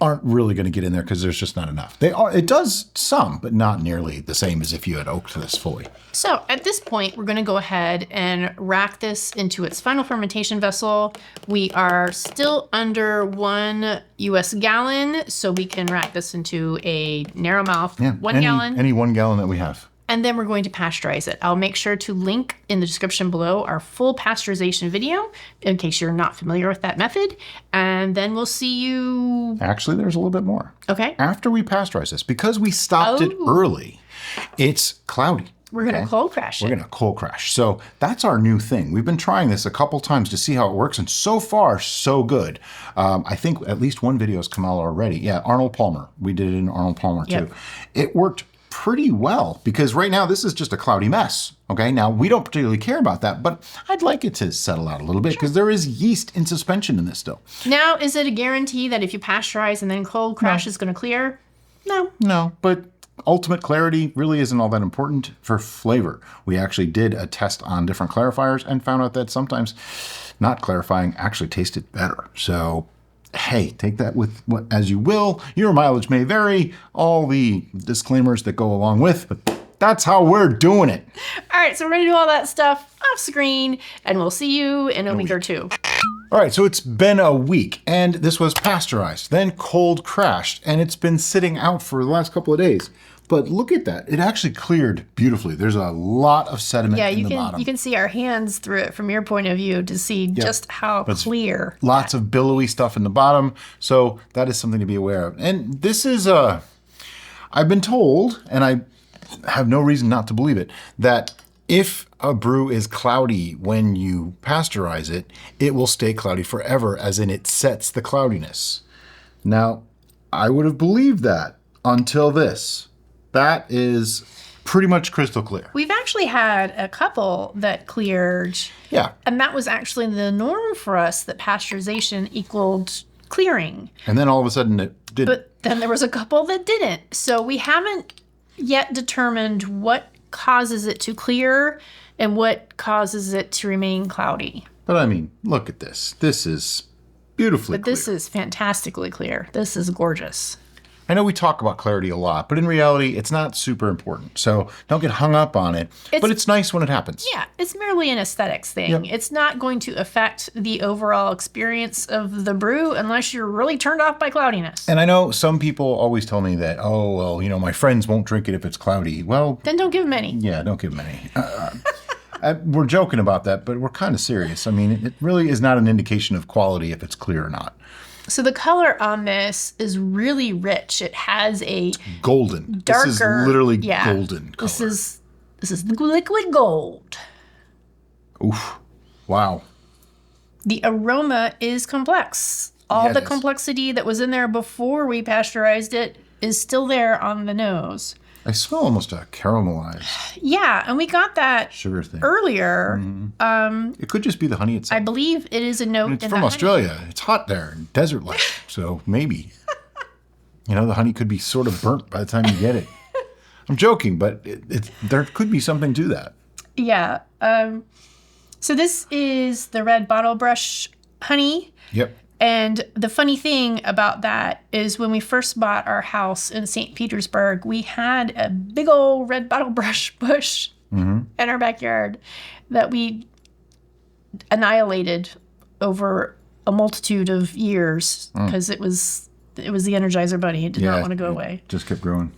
Speaker 1: aren't really going to get in there because there's just not enough. It does some, but not nearly the same as if you had oaked this fully.
Speaker 2: So at this point, we're going to go ahead and rack this into its final fermentation vessel. We are still under 1 US gallon, so we can rack this into a narrow mouth, 1 gallon.
Speaker 1: Any 1 gallon that we have.
Speaker 2: And then we're going to pasteurize it. I'll make sure to link in the description below our full pasteurization video in case you're not familiar with that method. And then we'll see you.
Speaker 1: Actually, there's a little bit more.
Speaker 2: Okay.
Speaker 1: After we pasteurize this, because we stopped it early, it's cloudy.
Speaker 2: We're going to cold crash
Speaker 1: We're
Speaker 2: it.
Speaker 1: going to cold crash. So that's our new thing. We've been trying this a couple times to see how it works, and so far, so good. I think at least one video has come out already. Yeah, Arnold Palmer. We did it in Arnold Palmer too. It worked pretty well because right now this is just a cloudy mess. Okay, now we don't particularly care about that, but I'd like it to settle out a little bit because there is yeast in suspension in this still.
Speaker 2: Now, is it a guarantee that if you pasteurize and then cold crash it's going to clear? No.
Speaker 1: No, but ultimate clarity really isn't all that important for flavor. We actually did a test on different clarifiers and found out that sometimes not clarifying actually tasted better. So hey, take that with what as you will. Your mileage may vary, all the disclaimers that go along with, but that's how we're doing it.
Speaker 2: All right, so we're going to do all that stuff off screen, and we'll see you in a week or two.
Speaker 1: All right, so it's been a week, and this was pasteurized, then cold crashed, and it's been sitting out for the last couple of days. But look at that. It actually cleared beautifully. There's a lot of sediment in the bottom.
Speaker 2: You can see our hands through it from your point of view to see just how clear.
Speaker 1: Lots of billowy stuff in the bottom. So that is something to be aware of. And this is I've been told, and I have no reason not to believe it, that if a brew is cloudy when you pasteurize it, it will stay cloudy forever, as in it sets the cloudiness. Now, I would have believed that until this. That is pretty much crystal clear.
Speaker 2: We've actually had a couple that cleared.
Speaker 1: Yeah.
Speaker 2: And that was actually the norm for us, that pasteurization equaled clearing.
Speaker 1: And then all of a sudden it didn't.
Speaker 2: But then there was a couple that didn't. So we haven't yet determined what causes it to clear and what causes it to remain cloudy.
Speaker 1: But I mean, look at this. This is beautifully clear.
Speaker 2: This is fantastically clear. This is gorgeous.
Speaker 1: I know we talk about clarity a lot, but in reality, it's not super important. So don't get hung up on it. But it's nice when it happens.
Speaker 2: Yeah, it's merely an aesthetics thing.
Speaker 1: Yep.
Speaker 2: It's not going to affect the overall experience of the brew unless you're really turned off by cloudiness.
Speaker 1: And I know some people always tell me that, oh, well, you know, my friends won't drink it if it's cloudy. Well,
Speaker 2: Then don't give them any.
Speaker 1: yeah, don't give them any. We're joking about that, but we're kind of serious. I mean, it really is not an indication of quality if it's clear or not.
Speaker 2: So the color on this is really rich. It has a
Speaker 1: Golden.
Speaker 2: darker.
Speaker 1: This is literally golden color.
Speaker 2: This is the liquid gold.
Speaker 1: Oof. Wow.
Speaker 2: The aroma is complex. All
Speaker 1: Yeah,
Speaker 2: the
Speaker 1: it is.
Speaker 2: complexity that was in there before we pasteurized it is still there on the nose.
Speaker 1: I smell almost a caramelized
Speaker 2: Yeah, and we got that
Speaker 1: sugar thing.
Speaker 2: earlier.
Speaker 1: It could just be the honey itself.
Speaker 2: I believe it is a note
Speaker 1: It's
Speaker 2: in
Speaker 1: from
Speaker 2: the
Speaker 1: Australia. It's hot there, desert-like. So maybe, you know, the honey could be sort of burnt by the time you get it. I'm joking, but there could be something to that.
Speaker 2: Yeah. So this is the red BottleBrush Honey.
Speaker 1: Yep.
Speaker 2: And the funny thing about that is when we first bought our house in St. Petersburg, we had a big old red BottleBrush bush in our backyard that we annihilated over a multitude of years because it was the Energizer Bunny. It did not want to go away.
Speaker 1: Just kept growing.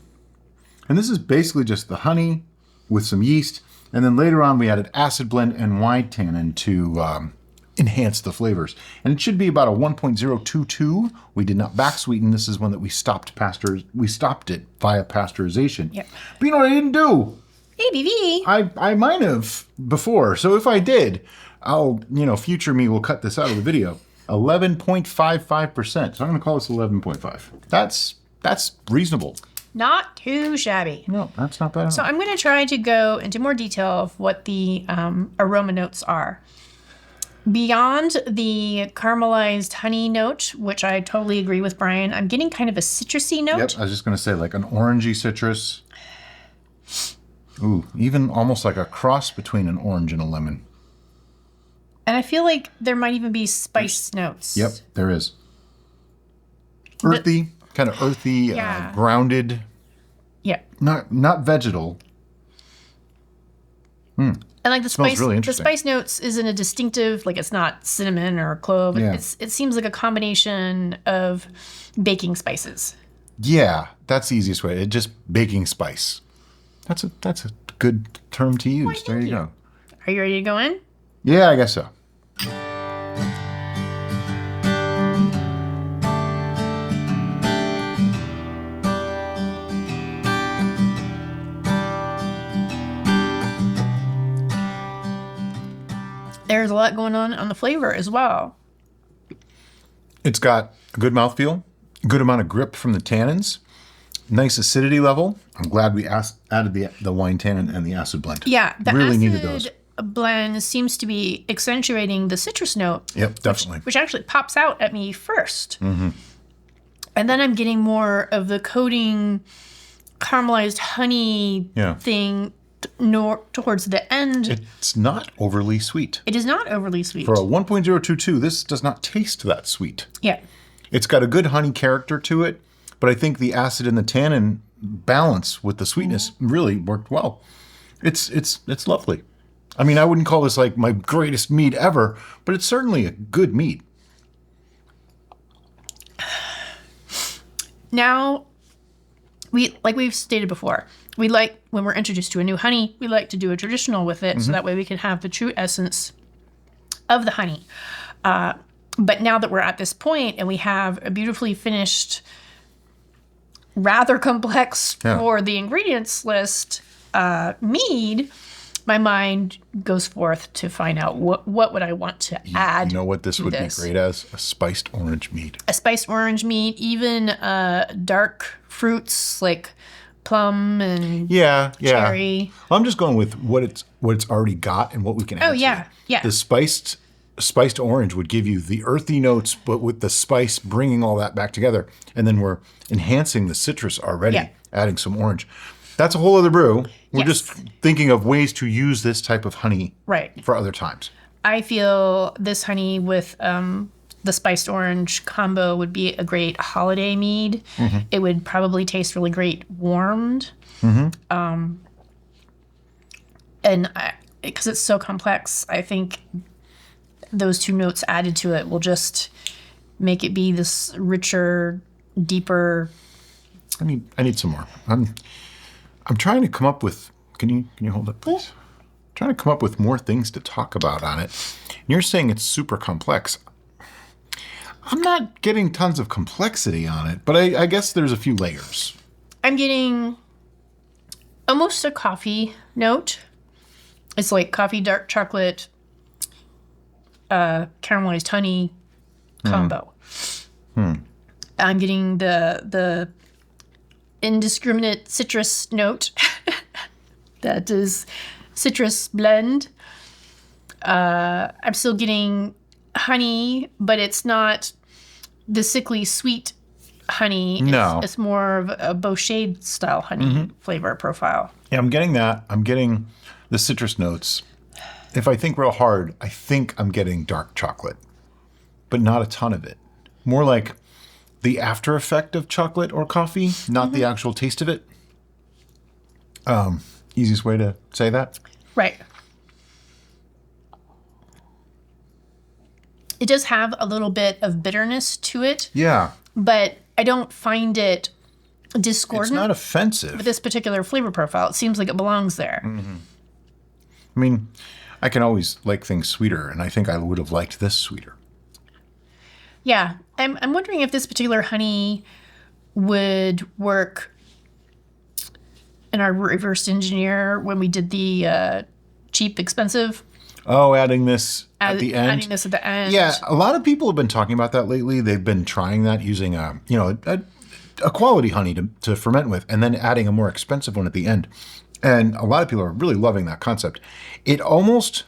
Speaker 1: And this is basically just the honey with some yeast. And then later on, we added acid blend and wine tannin to enhance the flavors. And it should be about a 1.022. We did not back sweeten. This is one that we stopped it via pasteurization.
Speaker 2: Yep.
Speaker 1: But you know what I didn't do?
Speaker 2: ABV.
Speaker 1: I might have before. So if I did, future me will cut this out of the video. 11.55%. So I'm going to call this 11.5. That's reasonable.
Speaker 2: Not too shabby.
Speaker 1: No, that's not bad.
Speaker 2: So I'm going to try to go into more detail of what the aroma notes are. Beyond the caramelized honey note, which I totally agree with Brian, I'm getting kind of a citrusy note.
Speaker 1: Yep, I was just going to say like an orangey citrus. Ooh, even almost like a cross between an orange and a lemon.
Speaker 2: And I feel like there might even be spice notes.
Speaker 1: Yep, there is. Earthy, kind of earthy, grounded.
Speaker 2: Yeah.
Speaker 1: Not vegetal.
Speaker 2: And like the spice,
Speaker 1: really
Speaker 2: the spice notes isn't a distinctive, like it's not cinnamon or clove.
Speaker 1: Yeah.
Speaker 2: It seems like a combination of baking spices.
Speaker 1: Yeah, that's the easiest way. It's just baking spice. That's a good term to use. There you go.
Speaker 2: Are you ready to go in?
Speaker 1: Yeah, I guess so.
Speaker 2: There's a lot going on the flavor as well.
Speaker 1: It's got a good mouthfeel, a good amount of grip from the tannins, nice acidity level. I'm glad we added the wine tannin and the acid blend.
Speaker 2: Yeah, the
Speaker 1: really
Speaker 2: acid
Speaker 1: needed those.
Speaker 2: blend seems to be accentuating the citrus note.
Speaker 1: Yep, definitely.
Speaker 2: Which actually pops out at me first. Mm-hmm. And then I'm getting more of the coating caramelized honey thing towards the end.
Speaker 1: It's not overly sweet.
Speaker 2: It is not overly sweet.
Speaker 1: For a 1.022, this does not taste that sweet.
Speaker 2: Yeah.
Speaker 1: It's got a good honey character to it, but I think the acid and the tannin balance with the sweetness really worked well. It's lovely. I mean, I wouldn't call this like my greatest mead ever, but it's certainly a good mead.
Speaker 2: Now, we've stated before, we like, when we're introduced to a new honey, we like to do a traditional with it, so that way we can have the true essence of the honey. But now that we're at this point and we have a beautifully finished, rather complex for the ingredients list mead, my mind goes forth to find out what would I want to add.
Speaker 1: You know what this would be great as? A spiced orange mead.
Speaker 2: A spiced orange mead, even dark fruits like plum and cherry.
Speaker 1: I'm just going with what it's already got and what we can add.
Speaker 2: Oh yeah, yeah.
Speaker 1: The spiced orange would give you the earthy notes, but with the spice bringing all that back together, and then we're enhancing the citrus already, adding some orange. That's a whole other brew. We're just thinking of ways to use this type of honey for other times.
Speaker 2: I feel this honey with the spiced orange combo would be a great holiday mead. Mm-hmm. It would probably taste really great warmed. Mm-hmm. And because it's so complex, I think those two notes added to it will just make it be this richer, deeper.
Speaker 1: I need some more. I'm trying to come up with. Can you hold it, please? I'm trying to come up with more things to talk about on it. And you're saying it's super complex. I'm not getting tons of complexity on it, but I guess there's a few layers.
Speaker 2: I'm getting almost a coffee note. It's like coffee, dark chocolate, caramelized honey combo. I'm getting the indiscriminate citrus note. That is citrus blend. I'm still getting honey, but it's not the sickly sweet honey.
Speaker 1: No.
Speaker 2: It's more of a Bochet style honey flavor profile.
Speaker 1: Yeah, I'm getting that. I'm getting the citrus notes. If I think real hard, I think I'm getting dark chocolate, but not a ton of it. More like the after effect of chocolate or coffee, not the actual taste of it. Easiest way to say that.
Speaker 2: Right. It does have a little bit of bitterness to it.
Speaker 1: Yeah.
Speaker 2: But I don't find it discordant.
Speaker 1: It's not offensive.
Speaker 2: With this particular flavor profile. It seems like it belongs there.
Speaker 1: I mean, I can always like things sweeter, and I think I would have liked this sweeter.
Speaker 2: Yeah. I'm wondering if this particular honey would work in our reverse engineer when we did the cheap, expensive.
Speaker 1: Oh, adding this at the end?
Speaker 2: Adding this at the end.
Speaker 1: Yeah, a lot of people have been talking about that lately. They've been trying that using a quality honey to ferment with, and then adding a more expensive one at the end. And a lot of people are really loving that concept. It almost,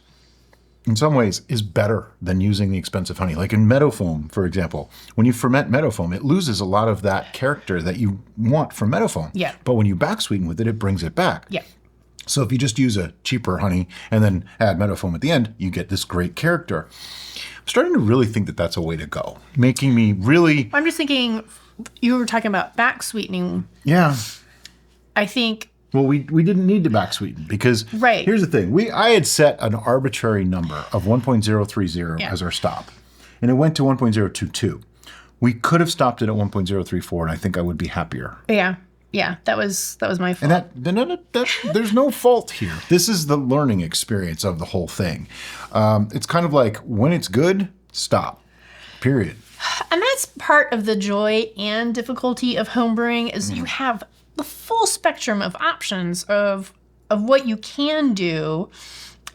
Speaker 1: in some ways, is better than using the expensive honey. Like in meadow foam, for example, when you ferment meadow foam, it loses a lot of that character that you want from meadow foam.
Speaker 2: Yeah.
Speaker 1: But when you back sweeten with it, it brings it back.
Speaker 2: Yeah.
Speaker 1: So if you just use a cheaper honey and then add meadow foam at the end, you get this great character. I'm starting to really think that that's a way to go, making me really...
Speaker 2: I'm just thinking, you were talking about back sweetening.
Speaker 1: Yeah.
Speaker 2: I think...
Speaker 1: Well, we didn't need to back sweeten because here's the thing. I had set an arbitrary number of 1.030 as our stop, and it went to 1.022. We could have stopped it at 1.034, and I think I would be happier.
Speaker 2: Yeah. Yeah, that was my fault.
Speaker 1: And there's no fault here. This is the learning experience of the whole thing. It's kind of like when it's good, stop. Period.
Speaker 2: And that's part of the joy and difficulty of homebrewing is you have the full spectrum of options of what you can do.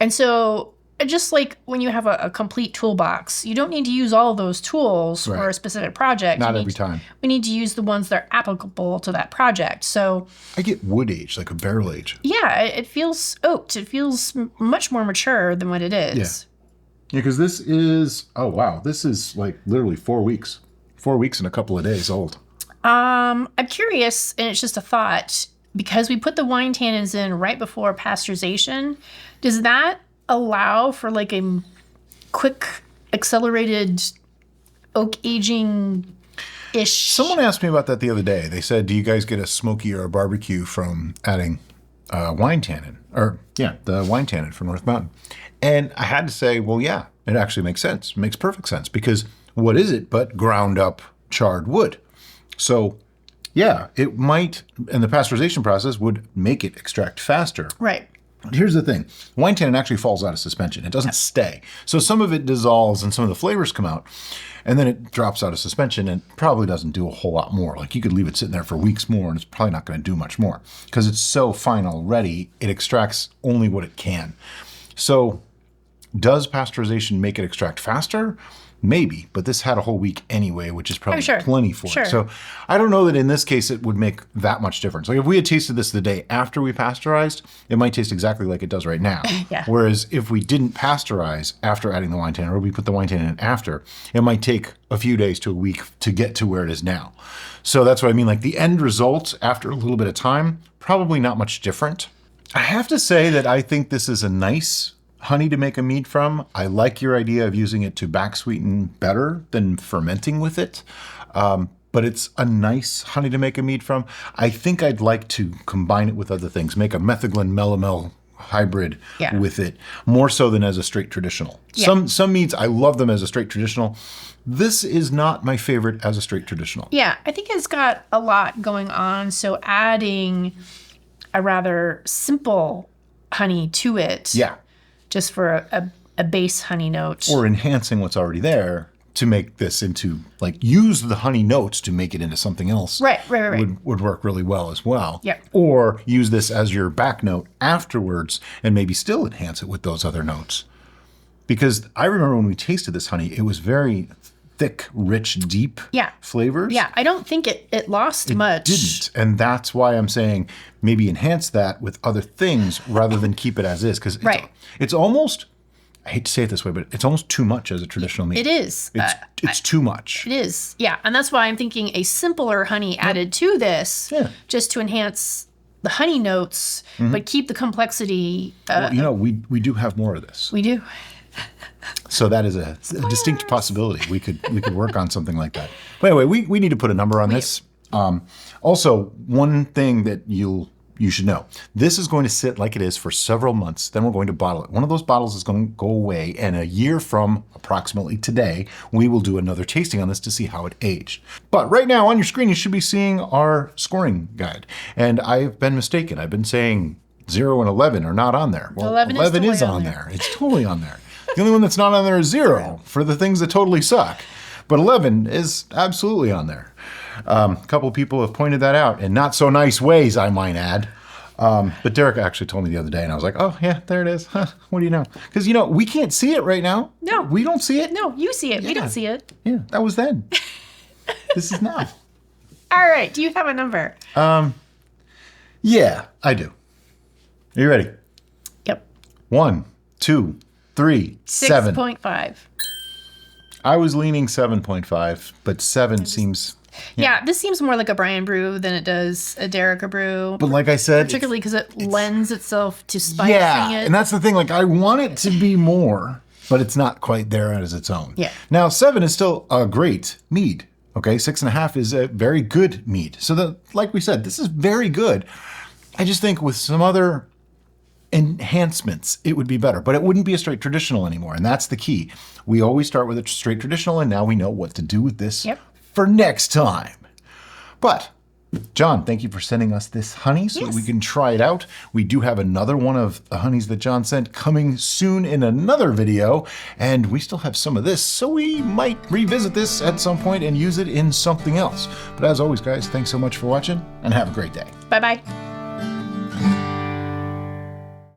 Speaker 2: And so just like when you have a complete toolbox, you don't need to use all of those tools for a specific project.
Speaker 1: Not every time.
Speaker 2: We need to use the ones that are applicable to that project. So
Speaker 1: I get wood age, like a barrel age.
Speaker 2: Yeah, it feels oaked. It feels much more mature than what it is.
Speaker 1: Yeah, because this is, oh wow, this is like literally 4 weeks. 4 weeks and a couple of days old.
Speaker 2: I'm curious, and it's just a thought, because we put the wine tannins in right before pasteurization, does that allow for like a quick accelerated oak aging-ish?
Speaker 1: Someone asked me about that the other day. They said, do you guys get a smoky or a barbecue from adding wine tannin? Or, yeah, the wine tannin from North Mountain. And I had to say, well, yeah, it actually makes sense. It makes perfect sense because what is it but ground up charred wood? So, yeah, it might, and the pasteurization process would make it extract faster.
Speaker 2: Right.
Speaker 1: Here's the thing. Wine tannin actually falls out of suspension. It doesn't stay. So some of it dissolves and some of the flavors come out. And then it drops out of suspension and probably doesn't do a whole lot more. Like you could leave it sitting there for weeks more and it's probably not going to do much more. Because it's so fine already, it extracts only what it can. So does pasteurization make it extract faster? Maybe, but this had a whole week anyway, which is probably plenty for it. So I don't know that in this case it would make that much difference. Like if we had tasted this the day after we pasteurized, it might taste exactly like it does right now. Whereas if we didn't pasteurize after adding the wine tannin, or we put the wine tannin in after, it might take a few days to a week to get to where it is now. So that's what I mean. Like the end result after a little bit of time, probably not much different. I have to say that I think this is a nice honey to make a mead from. I like your idea of using it to back sweeten better than fermenting with it. But it's a nice honey to make a mead from. I think I'd like to combine it with other things, make a Metheglin Melomel hybrid with it, more so than as a straight traditional. Some meads, I love them as a straight traditional. This is not my favorite as a straight traditional.
Speaker 2: Yeah, I think it's got a lot going on. So adding a rather simple honey to it.
Speaker 1: Yeah.
Speaker 2: Just for a base honey note.
Speaker 1: Or enhancing what's already there to make this into, like, use the honey notes to make it into something else.
Speaker 2: Right.
Speaker 1: Would work really well as well.
Speaker 2: Yep.
Speaker 1: Or use this as your back note afterwards and maybe still enhance it with those other notes. Because I remember when we tasted this honey, it was very thick, rich, deep flavors.
Speaker 2: Yeah, I don't think it lost much.
Speaker 1: It didn't. And that's why I'm saying maybe enhance that with other things rather than keep it as is. Because it's almost, I hate to say it this way, but it's almost too much as a traditional mead.
Speaker 2: It is.
Speaker 1: It's too much.
Speaker 2: It is. Yeah. And that's why I'm thinking a simpler honey added to this just to enhance the honey notes, but keep the complexity.
Speaker 1: Well, you know, we do have more of this.
Speaker 2: We do.
Speaker 1: So that is a distinct possibility. We could work on something like that. But anyway, we need to put a number on this. Also, one thing that you should know, this is going to sit like it is for several months. Then we're going to bottle it. One of those bottles is going to go away, and a year from approximately today, we will do another tasting on this to see how it aged. But right now on your screen, you should be seeing our scoring guide. And I've been mistaken. I've been saying 0 and 11 are not on there. Well, 11 is on there. It's totally on there. The only one that's not on there is 0 for the things that totally suck. But 11 is absolutely on there. A couple of people have pointed that out in not so nice ways, I might add. But Derek actually told me the other day, and I was like, oh, yeah, there it is. Huh, what do you know? Because, you know, we can't see it right now.
Speaker 2: No.
Speaker 1: We don't see it.
Speaker 2: No, you see it.
Speaker 1: Yeah.
Speaker 2: We don't see it.
Speaker 1: Yeah, that was then. This is now.
Speaker 2: All right. Do you have a number?
Speaker 1: Yeah, I do. Are you ready?
Speaker 2: Yep.
Speaker 1: 1, 2, 3, 7.
Speaker 2: 6.5.
Speaker 1: I was leaning 7.5, but 7 seems...
Speaker 2: Yeah, this seems more like a Brian brew than it does a Derek brew.
Speaker 1: But like I said...
Speaker 2: Particularly because it lends itself to spicing it.
Speaker 1: And that's the thing. Like, I want it to be more, but it's not quite there as its own.
Speaker 2: Yeah.
Speaker 1: Now, 7 is still a great mead. Okay, 6.5 is a very good mead. So, like we said, this is very good. I just think with some other enhancements, it would be better. But it wouldn't be a straight traditional anymore, and that's the key. We always start with a straight traditional, and now we know what to do with this for next time. But John, thank you for sending us this honey so that we can try it out. We do have another one of the honeys that John sent coming soon in another video, and we still have some of this, so we might revisit this at some point and use it in something else. But as always, guys, thanks so much for watching, and have a great day.
Speaker 2: Bye-bye.